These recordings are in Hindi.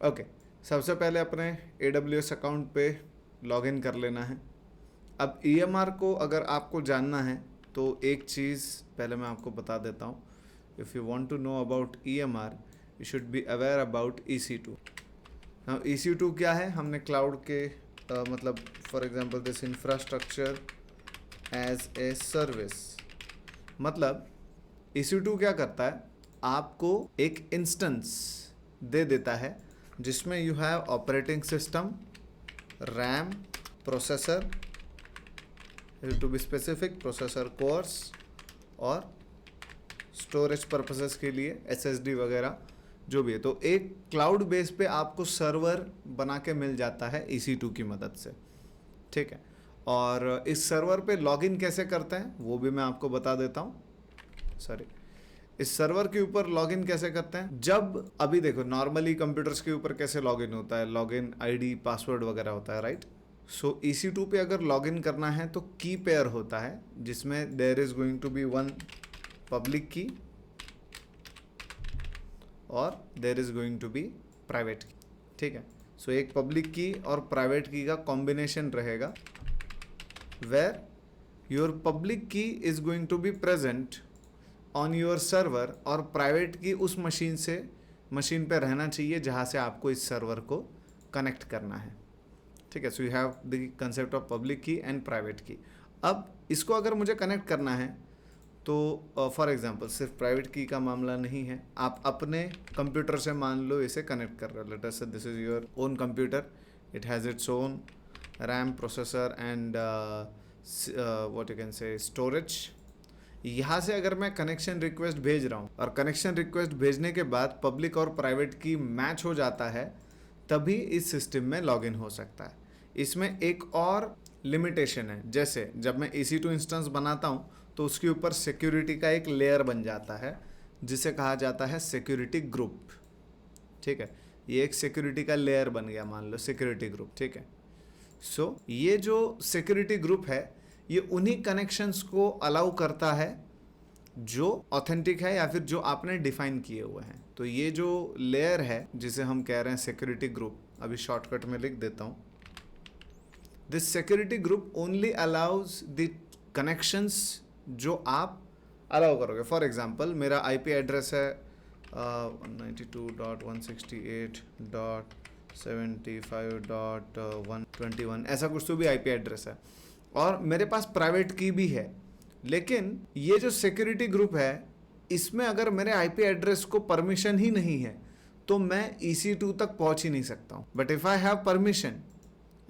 ओके, सबसे पहले अपने AWS अकाउंट पे लॉगिन कर लेना है। अब EMR को अगर आपको जानना है तो एक चीज़ पहले मैं आपको बता देता हूँ। If you want to know about EMR you should be aware about EC2। Now EC2 क्या है? हमने क्लाउड के मतलब for example this infrastructure as a service, मतलब EC2 क्या करता है, आपको एक इंस्टेंस दे देता है जिसमें you have operating system, RAM, processor, to be specific processor cores, और स्टोरेज पर्पसेस के लिए SSD वगैरह जो भी है। तो एक क्लाउड बेस पे आपको सर्वर बना के मिल जाता है EC2 की मदद से, ठीक है। और इस सर्वर पे लॉगिन कैसे करते हैं वो भी मैं आपको बता देता हूँ। सॉरी, इस सर्वर के ऊपर लॉगिन कैसे करते हैं? जब अभी देखो नॉर्मली कंप्यूटर्स के ऊपर कैसे लॉगिन होता है, लॉगिन ID पासवर्ड वगैरह होता है, राइट। सो EC2 पे अगर लॉगिन करना है तो की पेयर होता है जिसमें there is going to be one public key और there is going to be private key, ठीक है। सो एक पब्लिक की और प्राइवेट की का कॉम्बिनेशन रहेगा where your public key is going to be present on your server और प्राइवेट की उस मशीन पे रहना चाहिए जहाँ से आपको इस सर्वर को कनेक्ट करना है, ठीक है। So you have the concept of public की एंड प्राइवेट की। अब इसको अगर मुझे कनेक्ट करना है तो फॉर एग्जांपल सिर्फ प्राइवेट की का मामला नहीं है, आप अपने कंप्यूटर से मान लो इसे कनेक्ट कर रहे हो। लेट अस से this is your own computer, it has its own RAM, processor and what you can say storage. यहाँ से अगर मैं कनेक्शन रिक्वेस्ट भेज रहा हूँ और कनेक्शन रिक्वेस्ट भेजने के बाद पब्लिक और प्राइवेट की मैच हो जाता है, तभी इस सिस्टम में लॉगिन हो सकता है। इसमें एक और लिमिटेशन है, जैसे जब मैं EC2 इंस्टेंस बनाता हूँ तो उसके ऊपर सिक्योरिटी का एक लेयर बन जाता है जिसे कहा जाता है सिक्योरिटी ग्रुप, ठीक है। ये एक सिक्योरिटी का लेयर बन गया, मान लो सिक्योरिटी ग्रुप, ठीक है। सो ये जो सिक्योरिटी ग्रुप है ये उन्हीं कनेक्शंस को अलाउ करता है जो ऑथेंटिक है या फिर जो आपने डिफाइन किए हुए हैं। तो ये जो लेयर है जिसे हम कह रहे हैं सिक्योरिटी ग्रुप, अभी शॉर्टकट में लिख देता हूँ। This security group only allows the connections जो आप अलाउ करोगे। फॉर एग्जांपल मेरा IP एड्रेस है 192.168.75.121, ऐसा कुछ तो भी IP एड्रेस है, और मेरे पास प्राइवेट की भी है। लेकिन ये जो सिक्योरिटी ग्रुप है इसमें अगर मेरे IP एड्रेस को परमिशन ही नहीं है तो मैं EC2 तक पहुंच ही नहीं सकता हूं। But if I have permission,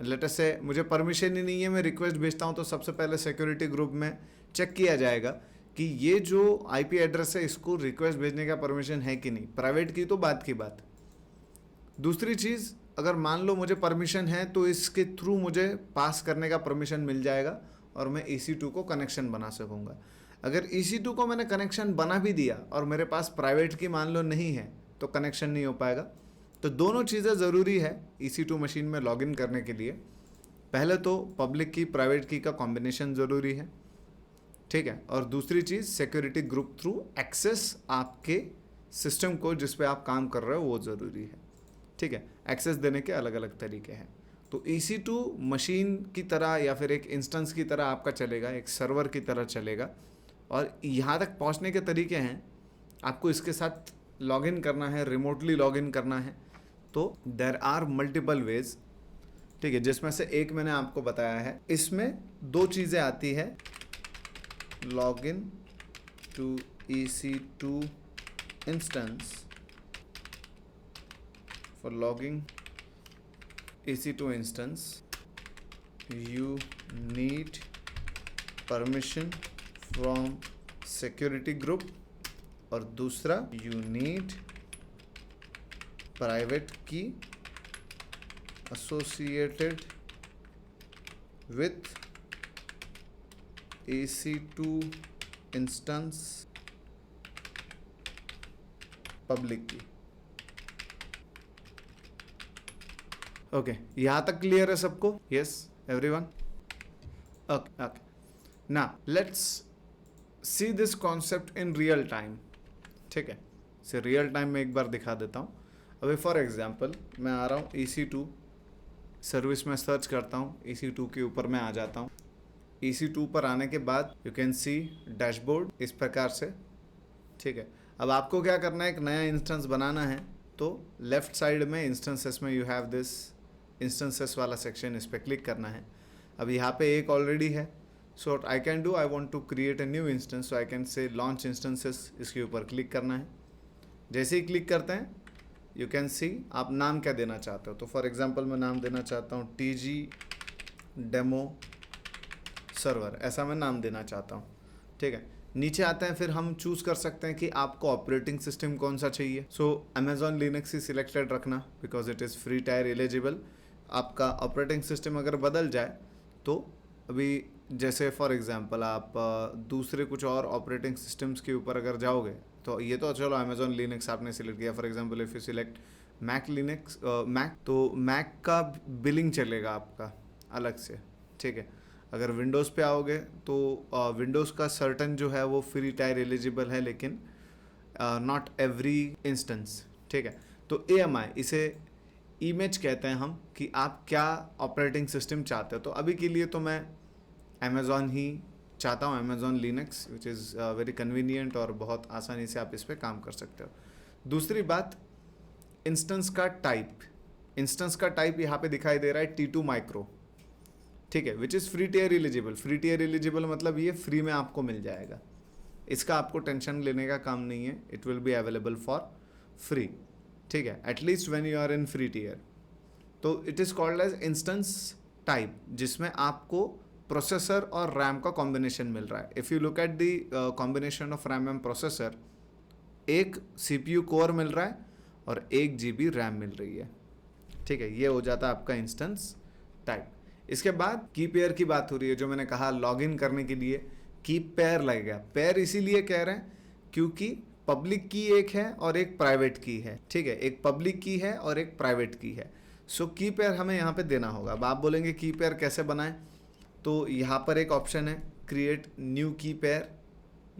let us से मुझे परमिशन ही नहीं है, मैं रिक्वेस्ट भेजता हूं तो सबसे पहले सिक्योरिटी ग्रुप में चेक किया जाएगा कि ये जो IP एड्रेस है इसको रिक्वेस्ट भेजने का परमिशन है कि नहीं। प्राइवेट की तो बात की बात। दूसरी चीज़, अगर मान लो मुझे परमिशन है तो इसके थ्रू मुझे पास करने का परमिशन मिल जाएगा और मैं EC2 को कनेक्शन बना सकूंगा। अगर EC2 को मैंने कनेक्शन बना भी दिया और मेरे पास प्राइवेट की मान लो नहीं है तो कनेक्शन नहीं हो पाएगा। तो दोनों चीज़ें ज़रूरी है EC2 मशीन में लॉगिन करने के लिए। पहले तो पब्लिक की प्राइवेट की का कॉम्बिनेशन ज़रूरी है, ठीक है। और दूसरी चीज़ सिक्योरिटी ग्रुप थ्रू एक्सेस आपके सिस्टम को जिस पे आप काम कर रहे हो वो ज़रूरी है, ठीक है। एक्सेस देने के अलग अलग तरीके हैं। तो EC2 मशीन की तरह या फिर एक इंस्टेंस की तरह आपका चलेगा, एक सर्वर की तरह चलेगा। और यहाँ तक पहुँचने के तरीके हैं, आपको इसके साथ लॉगिन करना है, रिमोटली लॉगिन करना है, तो देयर आर मल्टीपल वेज, ठीक है। जिसमें से एक मैंने आपको बताया है। इसमें दो चीज़ें आती है, login to EC2 instance. For logging EC2 instance, you need permission from security group, और दूसरा you need private key associated with EC2 instance public key। Okay, यहाँ तक क्लियर है सबको? Yes everyone? ओके ओके, ना let's see this concept in real time, ठीक है। से रियल टाइम में एक बार दिखा देता हूँ। अभी फॉर एग्जांपल मैं आ रहा हूँ EC2 सर्विस में, सर्च करता हूँ EC2 के ऊपर मैं आ जाता हूँ। EC2 पर आने के बाद यू कैन सी डैशबोर्ड इस प्रकार से, ठीक है। अब आपको क्या करना है, एक नया इंस्टेंस बनाना है, तो लेफ्ट साइड में इंस्टेंसेस में यू हैव दिस इंस्टेंसेस वाला सेक्शन, इस पर क्लिक करना है। अब यहाँ पे एक ऑलरेडी है, so I can do, I want to create a new instance, so I can say launch instances, इसके ऊपर क्लिक करना है। जैसे ही क्लिक करते हैं यू कैन सी आप नाम क्या देना चाहते हो। तो फॉर एग्जांपल मैं नाम देना चाहता हूँ TG डेमो सर्वर, ऐसा मैं नाम देना चाहता हूँ, ठीक है। नीचे आते हैं, फिर हम चूज़ कर सकते हैं कि आपको ऑपरेटिंग सिस्टम कौन सा चाहिए। सो अमेजॉन लिनक्स ही सिलेक्टेड रखना, because it is free tyre eligible. आपका ऑपरेटिंग सिस्टम अगर बदल जाए तो अभी जैसे फॉर एग्जांपल आप दूसरे कुछ और ऑपरेटिंग सिस्टम्स के ऊपर अगर जाओगे, तो ये तो चलो अमेजॉन लिनक्स आपने सिलेक्ट किया। For example if you select Mac Linux Mac, तो मैक का बिलिंग चलेगा आपका अलग से, ठीक है। अगर विंडोज़ पे आओगे तो विंडोज़ का सर्टन जो है वो फ्री टायर एलिजिबल है, लेकिन नॉट एवरी इंस्टेंस, ठीक है। तो AMI इसे इमेज कहते हैं हम, कि आप क्या ऑपरेटिंग सिस्टम चाहते हो। तो अभी के लिए तो मैं अमेज़ॉन ही चाहता हूँ, Amazon Linux, which is very convenient, और बहुत आसानी से आप इस पर काम कर सकते हो। दूसरी बात, इंस्टेंस का टाइप। इंस्टेंस का टाइप यहाँ पे दिखाई दे रहा है T2 माइक्रो, ठीक है, which is free tier eligible. Free tier eligible मतलब ये फ्री में आपको मिल जाएगा, इसका आपको टेंशन लेने का काम नहीं है। It will be available for free, ठीक है, at least when you are in free tier. तो it is called as instance type, जिसमें आपको प्रोसेसर और रैम का कॉम्बिनेशन मिल रहा है। If you look at the combination of RAM and processor, एक CPU कोर मिल रहा है और 1 GB रैम मिल रही है, ठीक है। ये हो जाता है आपका इंस्टेंस टाइप। इसके बाद की पेयर की बात हो रही है, जो मैंने कहा लॉगिन करने के लिए की पेयर लगेगा। पेयर इसीलिए कह रहे हैं क्योंकि पब्लिक की एक है और एक प्राइवेट की है, ठीक है। एक पब्लिक की है और एक प्राइवेट की है। सो की पेयर हमें यहाँ पे देना होगा। अब आप बोलेंगे की पेयर कैसे बनाएं, तो यहाँ पर एक ऑप्शन है क्रिएट न्यू की पेयर,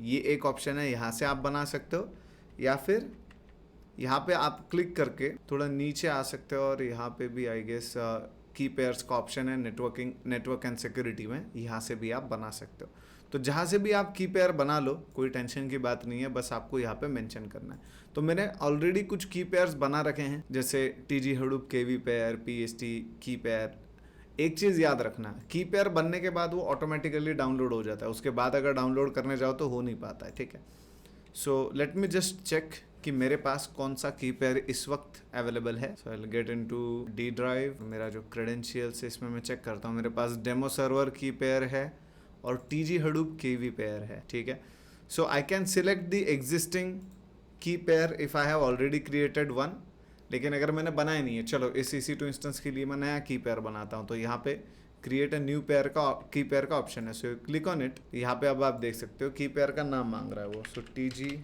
ये एक ऑप्शन है, यहाँ से आप बना सकते हो, या फिर यहाँ पे आप क्लिक करके थोड़ा नीचे आ सकते हो, और यहाँ पे भी आई गेस की पेयर्स का ऑप्शन है नेटवर्क एंड सिक्योरिटी में, यहाँ से भी आप बना सकते हो। तो जहाँ से भी आप की पेयर बना लो, कोई टेंशन की बात नहीं है, बस आपको यहाँ पे मेंशन करना है। तो मैंने ऑलरेडी कुछ की पेयर्स बना रखे हैं, जैसे TG Hadoop KV pair, PST की पेयर। एक चीज़ याद रखना, की पेयर बनने के बाद वो ऑटोमेटिकली डाउनलोड हो जाता है, उसके बाद अगर डाउनलोड करने जाओ तो हो नहीं पाता है, ठीक है। So let me just check कि मेरे पास कौन सा की पेयर इस वक्त अवेलेबल है। So I will get into D drive, मेरा जो क्रेडेंशियल्स है इसमें मैं चेक करता हूँ। मेरे पास डेमो सर्वर की पेयर है और TG हडूप KV पेयर है, ठीक है। So I can select the existing key pair if I have already created one, लेकिन अगर मैंने बनाया नहीं है, चलो इस EC2 इंस्टेंस के लिए मैं नया की पेयर बनाता हूँ। तो यहाँ पे क्रिएट अ न्यू पेयर का की पेयर का ऑप्शन है, सो क्लिक ऑन इट। यहाँ पे अब आप देख सकते हो की पेयर का नाम मांग रहा है वो, सो TG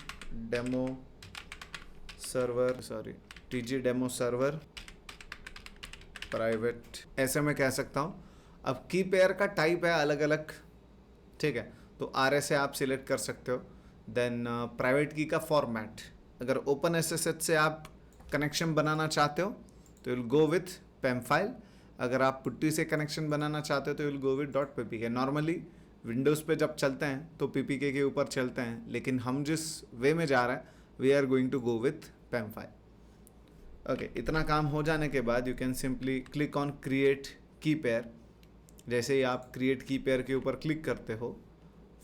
डेमो सर्वर प्राइवेट, ऐसे मैं कह सकता हूँ। अब की पेयर का टाइप है अलग अलग, ठीक है, तो RS से आप सिलेक्ट कर सकते हो। देन प्राइवेट की का फॉर्मेट, अगर OpenSSH से आप कनेक्शन बनाना चाहते हो तो will go with PEM file, अगर आप पुट्टी से कनेक्शन बनाना चाहते हो तो will go with .ppk। Normally Windows पे जब चलते हैं तो PPK के ऊपर चलते हैं, लेकिन हम जिस वे में जा रहे हैं we are going to go with PEM file. Okay, इतना काम हो जाने के बाद you can simply click on create key pair. जैसे ही आप क्रिएट की पेयर के ऊपर क्लिक करते हो,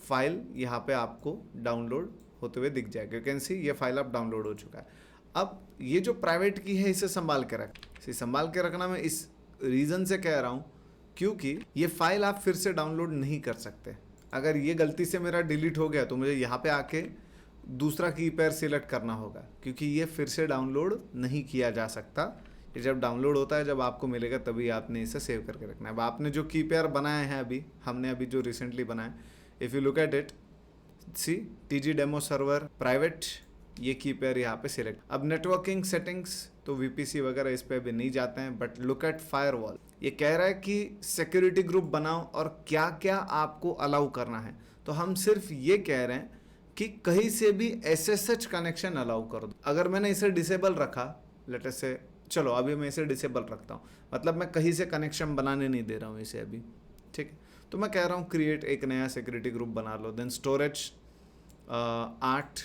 फाइल यहाँ पे आपको डाउनलोड होते हुए दिख जाएगा। यू कैन सी ये फाइल अब डाउनलोड हो चुका है। अब ये जो प्राइवेट की है इसे संभाल के रखना मैं इस रीज़न से कह रहा हूँ क्योंकि ये फाइल आप फिर से डाउनलोड नहीं कर सकते। अगर ये गलती से मेरा डिलीट हो गया तो मुझे यहाँ पे आके दूसरा की पेयर सिलेक्ट करना होगा, क्योंकि ये फिर से डाउनलोड नहीं किया जा सकता। ये जब डाउनलोड होता है, जब आपको मिलेगा तभी आपने इसे सेव करके रखना है। अब आपने जो की पेयर बनाए हैं हमने अभी जो रिसेंटली बनाए, if you look at it, see TG demo server private, ये की पेयर यहाँ पे सिलेक्ट। अब नेटवर्किंग सेटिंग्स तो VPC वगैरह इस पे अभी नहीं जाते हैं, बट लुक एट फायरवॉल। ये कह रहा है कि सिक्योरिटी ग्रुप बनाओ और क्या क्या आपको अलाउ करना है। तो हम सिर्फ ये कह रहे हैं कि कहीं से भी SSH कनेक्शन अलाउ कर दो। अगर मैंने इसे डिसेबल रखा लेट अस से, चलो अभी मैं इसे डिसेबल रखता हूँ, मतलब मैं कहीं से कनेक्शन बनाने नहीं दे रहा हूँ इसे अभी, ठीक है। तो मैं कह रहा हूँ क्रिएट एक नया सिक्योरिटी ग्रुप बना लो, then storage 8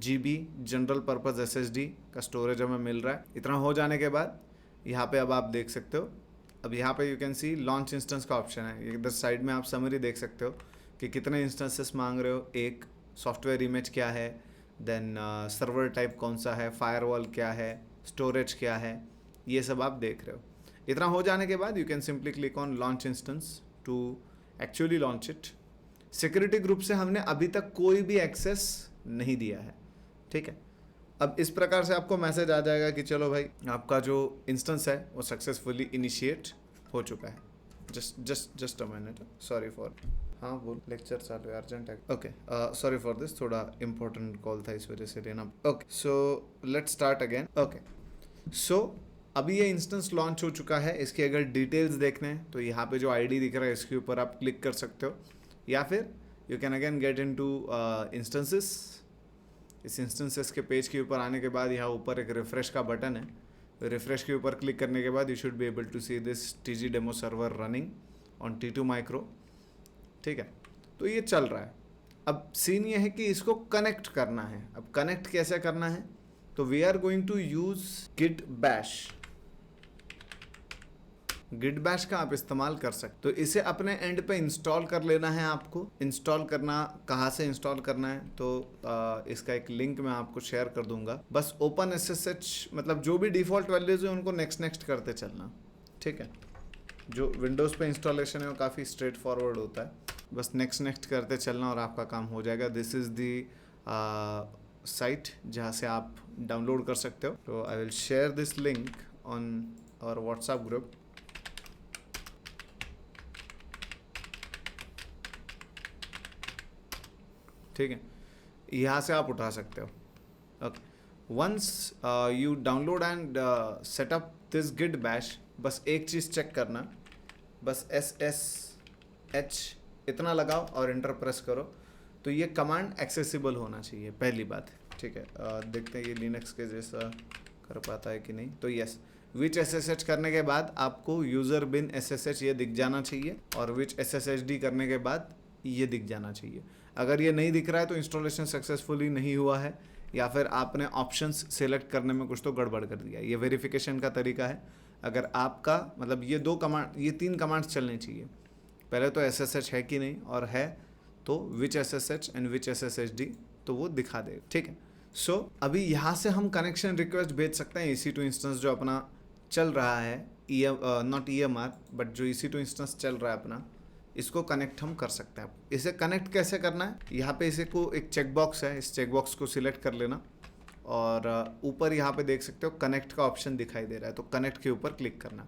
GB general purpose SSD का स्टोरेज हमें मिल रहा है। इतना हो जाने के बाद यहाँ पे अब आप देख सकते हो, अब यहाँ पे you can see launch instance का ऑप्शन है, इधर साइड में आप समरी देख सकते हो कि कितने इंस्टेंसेस मांग रहे हो, एक सॉफ्टवेयर इमेज क्या है, देन सर्वर टाइप कौन सा है, फायरवॉल क्या है, स्टोरेज क्या है, ये सब आप देख रहे हो। इतना हो जाने के बाद you can simply click on launch instance to actually launch it. Security group से हमने अभी तक कोई भी एक्सेस नहीं दिया है, ठीक है। अब इस प्रकार से आपको मैसेज आ जाएगा कि चलो भाई आपका जो इंस्टेंस है वो सक्सेसफुली इनिशिएट हो चुका है। Just a minute, sorry for, हाँ बोल, लेक्चर चालू है, अर्जेंट है, ओके, सॉरी फॉर दिस, थोड़ा इंपॉर्टेंट कॉल था इस वजह से लेना। Okay, so let's start again. Okay, so अभी ये इंस्टेंस लॉन्च हो चुका है। इसकी अगर डिटेल्स देखने हैं तो यहाँ पे जो आईडी दिख रहा है इसके ऊपर आप क्लिक कर सकते हो, या फिर you can again get into instances. इस इंस्टेंसेस के पेज के ऊपर आने के बाद यहाँ ऊपर एक रिफ्रेश का बटन है, रिफ्रेश के ऊपर क्लिक करने के बाद you should be able to see this TG demo server running on T2 micro, ठीक है। तो ये चल रहा है। अब सीन ये है कि इसको कनेक्ट करना है। अब कनेक्ट कैसे करना है, तो we are going to use git bash. Git bash का आप इस्तेमाल कर सकते, तो इसे अपने एंड पे इंस्टॉल कर लेना है। आपको इंस्टॉल करना, कहाँ से इंस्टॉल करना है, तो इसका एक लिंक मैं आपको शेयर कर दूंगा। बस ओपन SSH, मतलब जो भी डिफ़ॉल्ट वैल्यूज है उनको नेक्स्ट करते चलना, ठीक है। जो विंडोज़ पे इंस्टॉलेशन है वो काफ़ी स्ट्रेट फॉरवर्ड होता है, बस नेक्स्ट करते चलना और आपका काम हो जाएगा। दिस इज़ दी साइट जहाँ से आप डाउनलोड कर सकते हो। तो I will share this link on our WhatsApp group. ठीक है, यहाँ से आप उठा सकते हो। Okay, once you download and setup this git bash, बस एक चीज़ चेक करना, बस SSH इतना लगाओ और इंटर प्रेस करो, तो ये कमांड एक्सेसिबल होना चाहिए, पहली बात, ठीक है। देखते हैं ये लिनक्स के जैसा कर पाता है कि नहीं। तो यस, विच SSH करने के बाद आपको यूज़र बिन SSH ये दिख जाना चाहिए, और विच SSHD करने के बाद ये दिख जाना चाहिए। अगर ये नहीं दिख रहा है तो इंस्टॉलेशन सक्सेसफुली नहीं हुआ है, या फिर आपने ऑप्शंस सेलेक्ट करने में कुछ तो गड़बड़ कर दिया। ये वेरिफिकेशन का तरीका है। अगर आपका मतलब ये 2 कमांड, ये 3 कमांड्स चलनी चाहिए। पहले तो SSH है कि नहीं, और है तो विच SSH एंड विच SSHD, तो वो दिखा देगा, ठीक है। सो अभी यहाँ से हम कनेक्शन रिक्वेस्ट भेज सकते हैं। EC2 इंस्टेंस जो अपना चल रहा है, नॉट EMR बट जो EC2 इंस्टेंस चल रहा है अपना, इसको कनेक्ट हम कर सकते हैं। इसे कनेक्ट कैसे करना है, यहाँ पे इसे को एक चेक बॉक्स है, इस चेक बॉक्स को सिलेक्ट कर लेना, और ऊपर यहाँ पे देख सकते हो कनेक्ट का ऑप्शन दिखाई दे रहा है, तो कनेक्ट के ऊपर क्लिक करना।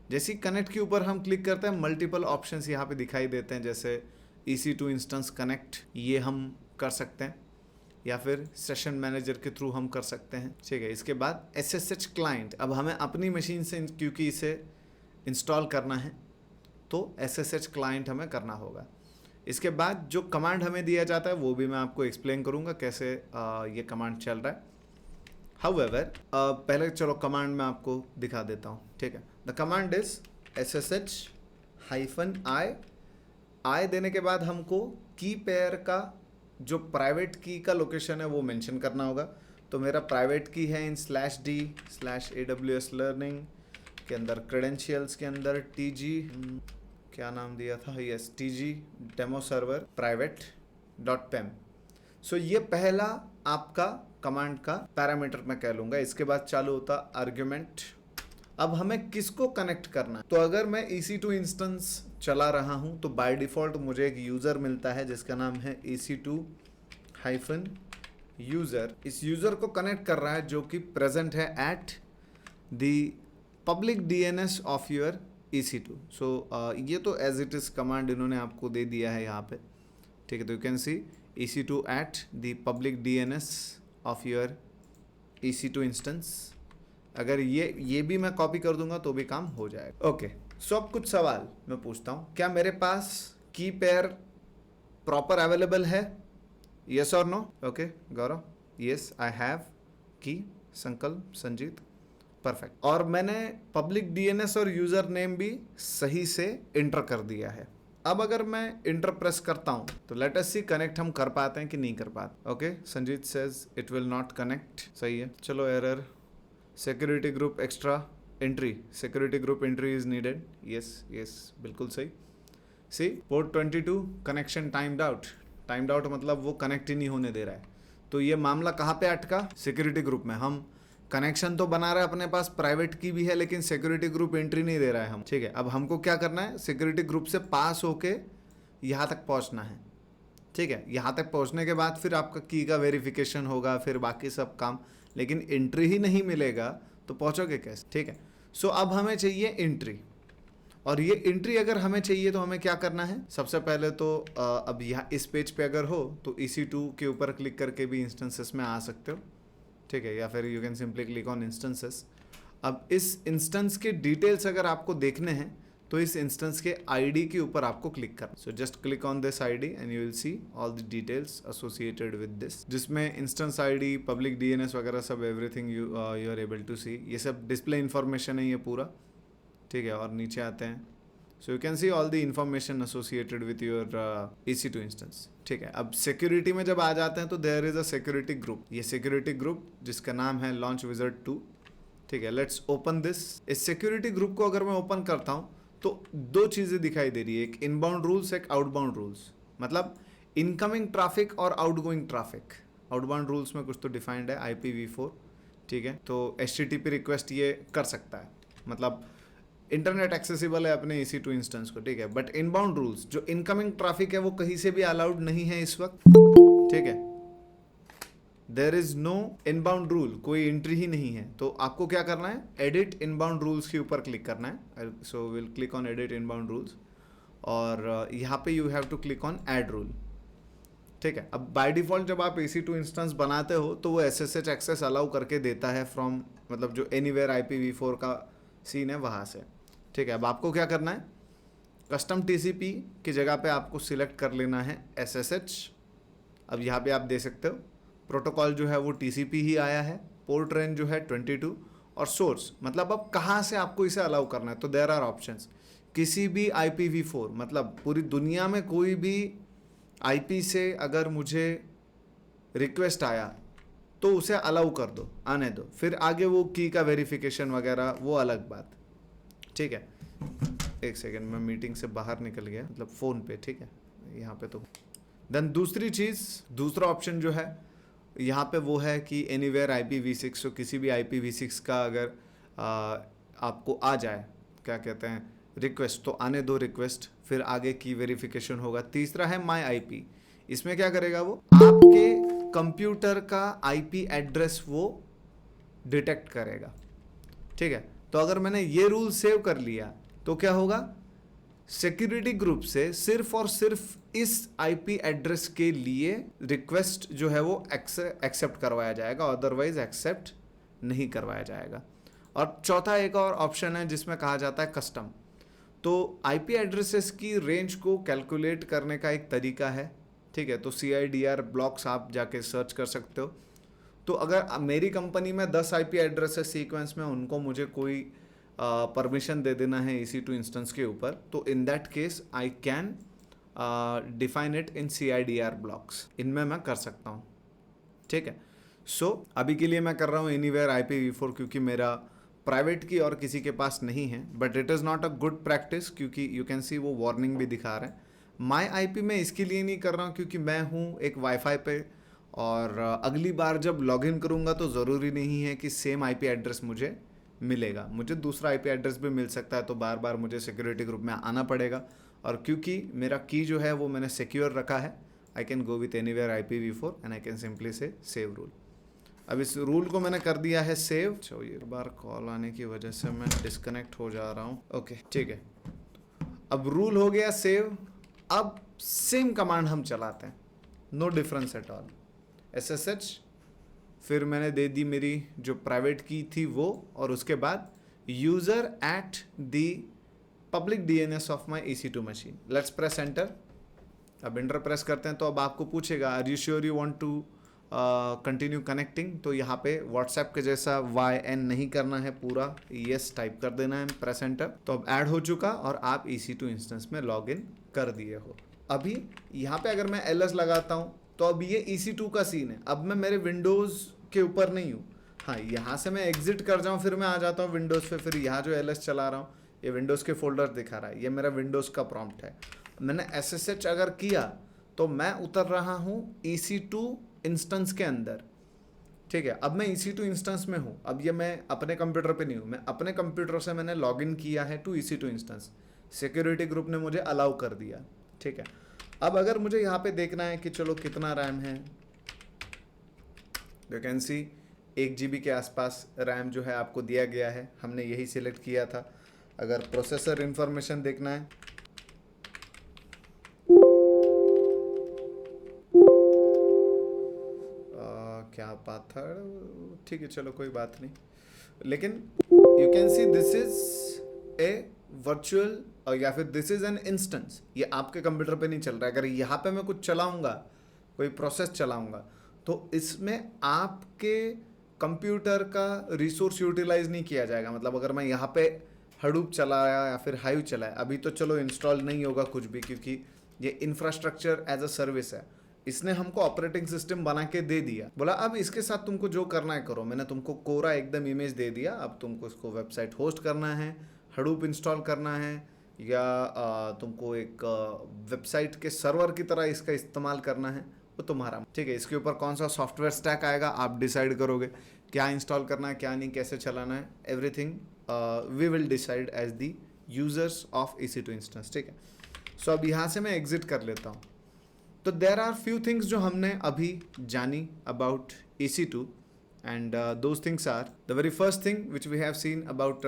जैसे ही कनेक्ट के ऊपर हम क्लिक करते हैं, मल्टीपल ऑप्शंस यहाँ पे दिखाई देते हैं, जैसे EC2 इंस्टेंस कनेक्ट, ये हम कर सकते हैं, या फिर सेशन मैनेजर के थ्रू हम कर सकते हैं, ठीक है। इसके बाद SSH क्लाइंट, अब हमें अपनी मशीन से क्योंकि इसे इंस्टॉल करना है तो SSH क्लाइंट हमें करना होगा। इसके बाद जो कमांड हमें दिया जाता है वो भी मैं आपको एक्सप्लेन करूँगा कैसे ये कमांड चल रहा है। हाउएवर पहले चलो कमांड मैं आपको दिखा देता हूँ, ठीक है। द कमांड इज SSH-I देने के बाद हमको की पेयर का जो प्राइवेट की का लोकेशन है वो मेंशन करना होगा। तो मेरा प्राइवेट की है इन /d/AWS लर्निंग के अंदर, क्रेडेंशियल्स के अंदर TG, क्या नाम दिया था, yes, TG demo server private .pem। सो ये पहला आपका कमांड का पैरामीटर मैं कह लूँगा। इसके बाद चालू होता आर्ग्यूमेंट। अब हमें किसको कनेक्ट करना है, तो अगर मैं EC2 इंस्टेंस चला रहा हूँ तो बाय डिफ़ॉल्ट मुझे एक यूज़र मिलता है जिसका नाम है EC2-यूज़र। इस यूज़र को कनेक्ट कर रहा है जो कि प्रेजेंट है at the public DNS of your EC2। सो ये तो एज इट इज़ कमांड इन्होंने आपको दे दिया है यहाँ पे, ठीक है। तो you can see EC2 at the public DNS of your EC2 instance. अगर ये भी मैं कॉपी कर दूंगा तो भी काम हो जाएगा। ओके, सो अब कुछ सवाल मैं पूछता हूँ, क्या मेरे पास की पेयर प्रॉपर अवेलेबल है, यस और no? Okay Gaurav, yes I have key, Sankalp, Sanjeet, perfect. और मैंने पब्लिक डीएनएस और यूजर नेम भी सही से इंटर कर दिया है। अब अगर मैं इंटर प्रेस करता हूं तो लेट अस सी कनेक्ट हम कर पाते हैं कि नहीं कर पाते। Okay, Sanjeet says it will not connect. सही है, चलो error. Security group extra entry, security group entry is needed. Yes yes, बिल्कुल सही। See port 22 connection timed out. Timed out मतलब वो कनेक्ट ही नहीं होने दे रहा है। तो ये मामला कहाँ पे अटका? सिक्योरिटी ग्रुप में। हम कनेक्शन तो बना रहे हैं अपने पास, प्राइवेट की भी है, लेकिन सिक्योरिटी ग्रुप एंट्री नहीं दे रहा है हम। ठीक है, अब हमको क्या करना है? सिक्योरिटी ग्रुप से पास होके यहाँ तक पहुँचना है। ठीक है, यहाँ तक पहुँचने के बाद फिर आपका की का वेरिफिकेशन होगा, फिर बाकी सब काम। लेकिन एंट्री ही नहीं मिलेगा तो पहुँचोगे कैसे? ठीक है, सो अब हमें चाहिए एंट्री। और ये एंट्री अगर हमें चाहिए तो हमें क्या करना है? सबसे पहले तो अब यहाँ इस पेज पे अगर हो तो EC2 के ऊपर क्लिक करके भी इंस्टेंसेस में आ सकते हो। ठीक है, या फिर you can simply click on instances. अब इस इंस्टेंस के डिटेल्स अगर आपको देखने हैं तो इस इंस्टेंस के आईडी के ऊपर आपको क्लिक करना। So just click on this ID and you will see all the details associated with this, जिसमें इंस्टेंस आईडी, पब्लिक डीएनएस वगैरह सब everything you are able to see. ये सब डिस्प्ले इन्फॉर्मेशन है ये पूरा। ठीक है, और नीचे आते हैं so you can see all the information associated with your EC2 instance. ठीक है, अब सिक्योरिटी में जब आ जाते हैं तो there is a security group. ये सिक्योरिटी ग्रुप जिसका नाम है लॉन्च विजार्ड 2। ठीक है, लेट्स ओपन दिस। इस सिक्योरिटी ग्रुप को अगर मैं ओपन करता हूँ तो दो चीज़ें दिखाई दे रही है, एक इनबाउंड रूल्स, एक आउटबाउंड रूल्स। मतलब इनकमिंग ट्रैफिक और आउटगोइंग ट्रैफिक। आउटबाउंड रूल्स में कुछ तो डिफाइंड है, IPv4। ठीक है, तो HTTP रिक्वेस्ट ये कर सकता है, मतलब इंटरनेट एक्सेसिबल है अपने EC2 इंस्टेंस को। ठीक है, बट इनबाउंड रूल्स, जो इनकमिंग ट्रैफिक है वो कहीं से भी अलाउड नहीं है इस वक्त। ठीक है, there is no inbound rule, कोई एंट्री ही नहीं है। तो आपको क्या करना है? एडिट इनबाउंड रूल्स के ऊपर क्लिक करना है। So will click on edit inbound rules और यहाँ पे you have to click on add rule. ठीक है, अब बाय डिफॉल्ट जब आप EC2 इंस्टेंस बनाते हो तो वो SSH एक्सेस अलाउ करके देता है फ्रॉम, मतलब जो एनीवेयर IPv4 का सीन है वहाँ से। ठीक है, अब आपको क्या करना है? कस्टम TCP की जगह पे आपको सिलेक्ट कर लेना है SSH। अब यहाँ पे आप दे सकते हो प्रोटोकॉल जो है वो TCP ही आया है, पोर्ट रेंज जो है 22 और सोर्स, मतलब अब कहाँ से आपको इसे अलाउ करना है। तो देयर आर ऑप्शंस। किसी भी IPv4, मतलब पूरी दुनिया में कोई भी IP से अगर मुझे रिक्वेस्ट आया तो उसे अलाउ कर दो, आने दो। फिर आगे वो की का वेरिफिकेशन वगैरह वो अलग बात। ठीक है, एक सेकेंड, मैं मीटिंग से बाहर निकल गया, मतलब फ़ोन पे। ठीक है, यहाँ पे तो देन दूसरी चीज़, दूसरा ऑप्शन जो है यहाँ पे वो है कि एनीवेयर IPv6। तो किसी भी IPv6 का अगर आपको आ जाए, क्या कहते हैं, रिक्वेस्ट, तो आने दो रिक्वेस्ट, फिर आगे की वेरिफिकेशन होगा। तीसरा है माई IP। इसमें क्या करेगा वो? आपके कंप्यूटर का IP एड्रेस वो डिटेक्ट करेगा। ठीक है, तो अगर मैंने ये रूल सेव कर लिया तो क्या होगा? सिक्योरिटी ग्रुप से सिर्फ और सिर्फ इस IP एड्रेस के लिए रिक्वेस्ट जो है वो एक्सेप्ट करवाया जाएगा, अदरवाइज एक्सेप्ट नहीं करवाया जाएगा। और चौथा एक और ऑप्शन है जिसमें कहा जाता है कस्टम। तो IP एड्रेसेस की रेंज को कैलकुलेट करने का एक तरीका है। ठीक है, तो CIDR ब्लॉक्स आप जाके सर्च कर सकते हो। तो अगर मेरी कंपनी में 10 IP एड्रेसेस सीक्वेंस में, उनको मुझे कोई परमिशन दे देना है EC2 इंस्टेंस के ऊपर, तो in that case I can define it in CIDR blocks. इनमें मैं कर सकता हूँ। ठीक है, सो अभी के लिए मैं कर रहा हूँ एनीवेयर IPv4 क्योंकि मेरा प्राइवेट की और किसी के पास नहीं है। But it is not a good practice क्योंकि यू कैन सी वो वार्निंग भी दिखा रहे हैं। माई IP मैं इसके लिए नहीं कर रहा हूँ क्योंकि मैं हूँ एक वाईफाई पे, और अगली बार जब लॉगिन करूँगा तो ज़रूरी नहीं है कि सेम IP एड्रेस मुझे मिलेगा, मुझे दूसरा IP एड्रेस भी मिल सकता है। तो बार बार मुझे सिक्योरिटी ग्रुप में आना पड़ेगा। और क्योंकि मेरा की जो है वो मैंने सिक्योर रखा है, I can go with anywhere IPv4 and I can simply से सेव रूल। अब इस रूल को मैंने कर दिया है सेव। अच्छा, ये बार कॉल आने की वजह से मैं डिस्कनेक्ट हो जा रहा हूँ। ओके, ठीक है, अब रूल हो गया सेव। अब सेम कमांड हम चलाते हैं, no difference at all. SSH, फिर मैंने दे दी मेरी जो प्राइवेट की थी वो, और उसके बाद user at the public DNS of my EC2 machine. Let's press enter. अब एंटर प्रेस करते हैं तो अब आपको पूछेगा are you sure you want to continue connecting, तो यहाँ पे व्हाट्सएप के जैसा YN नहीं करना है, पूरा यस टाइप कर देना है, प्रेस एंटर। तो अब ऐड हो चुका और आप EC2 इंस्टेंस में लॉग इन कर दिए हो। अभी यहाँ पे अगर मैं LS लगाता हूँ तो अब ये EC2 का सीन है, अब मैं मेरे विंडोज़ के ऊपर नहीं हूँ। हाँ, यहाँ से मैं एग्जिट कर जाऊँ, फिर मैं आ जाता हूँ विंडोज़ पे, फिर यहाँ जो LS चला रहा हूँ ये विंडोज़ के फोल्डर दिखा रहा है, ये मेरा विंडोज़ का प्रॉम्प्ट है। मैंने SSH अगर किया तो मैं उतर रहा हूँ EC2 इंस्टेंस के अंदर, ठीक है। अब मैं EC2 इंस्टेंस में हूँ, अब ये मैं अपने कंप्यूटर पे नहीं हूँ, मैं अपने कंप्यूटर से मैंने लॉगिन किया है to EC2 instance, security group ने मुझे अलाउ कर दिया, ठीक है। अब अगर मुझे यहाँ पे देखना है कि चलो कितना रैम है, यू कैन सी 1 GB के आसपास रैम जो है आपको दिया गया है, हमने यही सिलेक्ट किया था। अगर प्रोसेसर इंफॉर्मेशन देखना है, क्या बात है, ठीक है चलो कोई बात नहीं, लेकिन you can see this is a virtual या फिर दिस इज एन इंस्टेंस, ये आपके कंप्यूटर पे नहीं चल रहा है। अगर यहाँ पे मैं कुछ चलाऊंगा, कोई प्रोसेस चलाऊंगा, तो इसमें आपके कंप्यूटर का रिसोर्स यूटिलाइज नहीं किया जाएगा। मतलब अगर मैं यहाँ पे हडूप चलाया या फिर हाइव चलाया, अभी तो चलो इंस्टॉल नहीं होगा कुछ भी, क्योंकि ये इंफ्रास्ट्रक्चर एज अ सर्विस है, इसने हमको ऑपरेटिंग सिस्टम बना के दे दिया, बोला अब इसके साथ तुमको जो करना है करो। मैंने तुमको कोरा एकदम इमेज दे दिया, अब तुमको इसको वेबसाइट होस्ट करना है, हडूप इंस्टॉल करना है, या तुमको एक वेबसाइट के सर्वर की तरह इसका इस्तेमाल करना है, वो तुम्हारा, ठीक है। इसके ऊपर कौन सा सॉफ्टवेयर स्टैक आएगा आप डिसाइड करोगे, क्या इंस्टॉल करना है क्या नहीं, कैसे चलाना है, everything we will decide as the users of EC2 instance, ठीक है। सो अब यहाँ से मैं एग्जिट कर लेता हूँ। तो देर आर फ्यू थिंग्स जो हमने अभी जानी about EC2, and those things are, the very first thing which we have seen about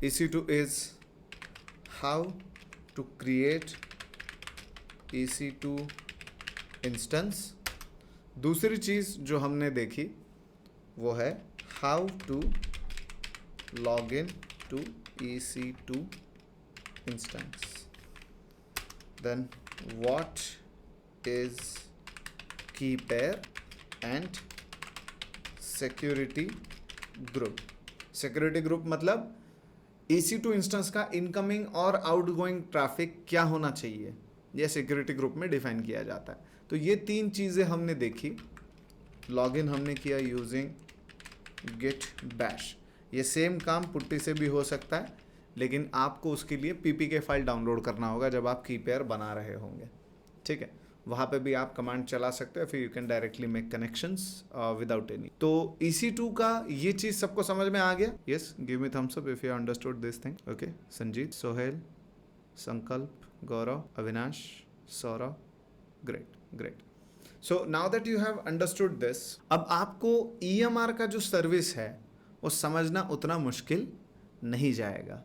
EC2 is how to create EC2 instance. दूसरी चीज़ जो हमने देखी वो है how to log in to EC2 instance. Then what is key pair and security group। security group मतलब EC2 इंस्टेंस का इनकमिंग और आउटगोइंग ट्रैफिक क्या होना चाहिए, यह सिक्योरिटी ग्रुप में डिफाइन किया जाता है। तो ये 3 चीज़ें हमने देखी। लॉगिन हमने किया यूजिंग गिट बैश, ये सेम काम पुट्टी से भी हो सकता है, लेकिन आपको उसके लिए PPK फाइल डाउनलोड करना होगा जब आप की पेयर बना रहे होंगे, ठीक है। वहाँ पे भी आप कमांड चला सकते हो, फिर you can directly make connections without any. तो EC2 का ये चीज़ सबको समझ में आ गया? Yes, give me thumbs up if you understood this thing. Okay, Sanjeet, Sohail, Sankalp, Gaurav, Avinash, Saurabh, great great. So now that you have understood this, अब आपको EMR का जो सर्विस है वो समझना उतना मुश्किल नहीं जाएगा।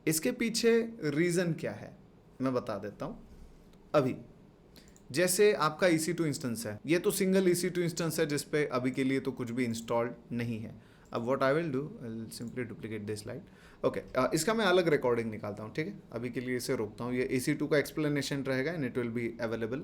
इसके पीछे रीज़न क्या है मैं बता देता हूँ। अभी जैसे आपका EC2 इंस्टेंस है, ये तो सिंगल EC2 इंस्टेंस है जिस पे अभी के लिए तो कुछ भी इंस्टॉल्ड नहीं है। अब what I will do, I will simply duplicate this slide. Okay, इसका मैं अलग रिकॉर्डिंग निकालता हूँ, ठीक है। अभी के लिए इसे रोकता हूँ, ये EC2 का एक्सप्लेनेशन रहेगा and it will be available